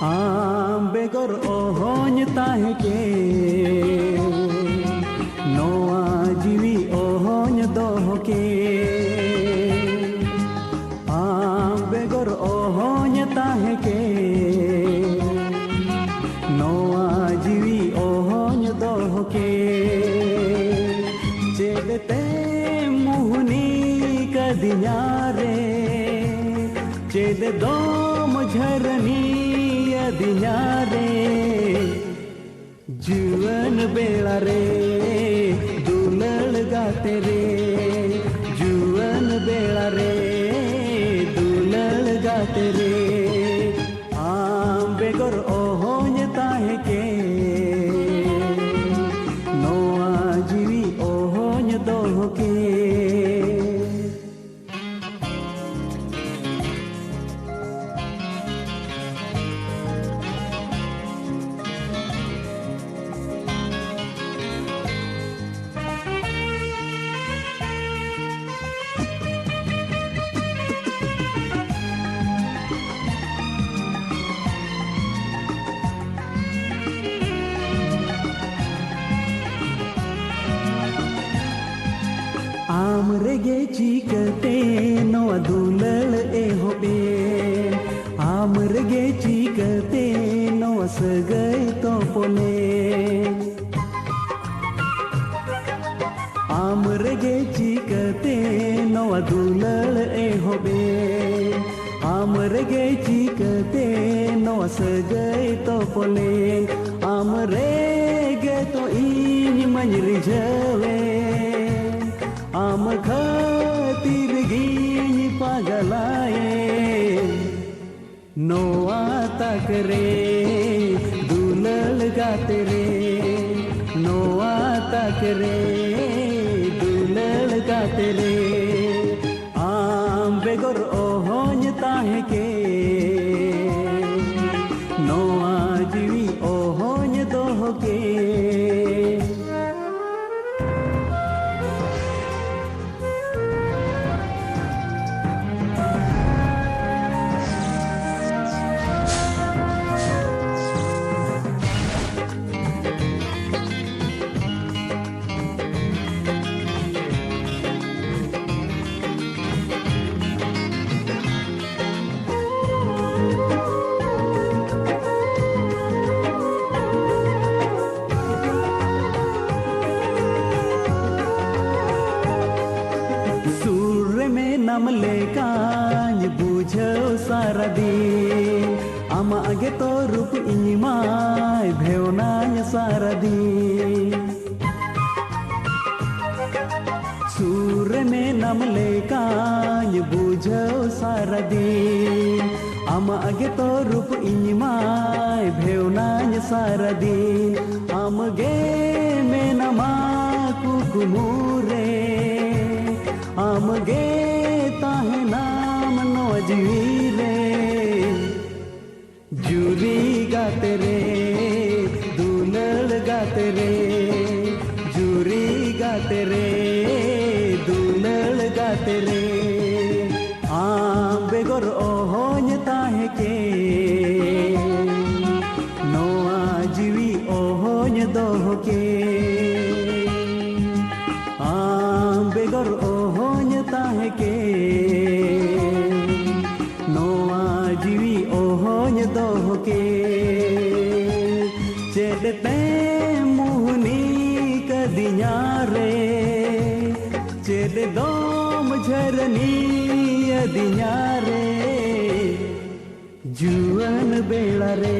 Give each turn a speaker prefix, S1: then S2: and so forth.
S1: आम बेगर ओहोन ताहे के नोआ जीवी ओहोन दोह के आम बेगर ओहोन ताहे के नोआ जीवी ओहोन दोह के चेदते मुहनी कदियारे चेद दोम झरनी दिनारे जीवन बेला रे दुलड़ गाते रे जीवन बेला रे दुलड़ गाते रे आम बेगर ओहोन ताहे के नोआ जीवी ओहोन दोह के आम रेगे चीकते नोआ दुलड़ एहोबे आम रेगे चीकते नोआ सगई तो पोले आम रेगे चीकते नोआ दुलड़ एहोबे आम रेगे चीकते नोआ सगई तो पोले आम रेगे तो इन मन रिझवे आम खातिर गिनी पागलाए नोआ तक रे दुलड़ गाते रे नोआ तक रे दुलड़ गाते रे आम बेगर ओहोन ताहे के नोआ जीवी ओहोन दोह के नाम लेकान बुझो सारा दिन आम आगे तो रूप इमाय भेवना सारा दिन सूर में नाम लेकान बुझो सारा दिन आम आगे तो रूप इमाय भेवना सारा दिन आम गे में नमा कुकुमुरे आम गे ताहे नाम नौजवी रे जूरी गाते रे दुलड़ गाते रे जूरी गाते रे दुलड़ गाते रे आम बेगर ओहोन ताहे के नोआ जीवी ओहोन दोह के आम बेगर ओहोन ताहे के नोआ जीवी ओहोन दोह के चेदते मुहनी कदियारे चेद दोम झरनी दियारे जीवन बेला रे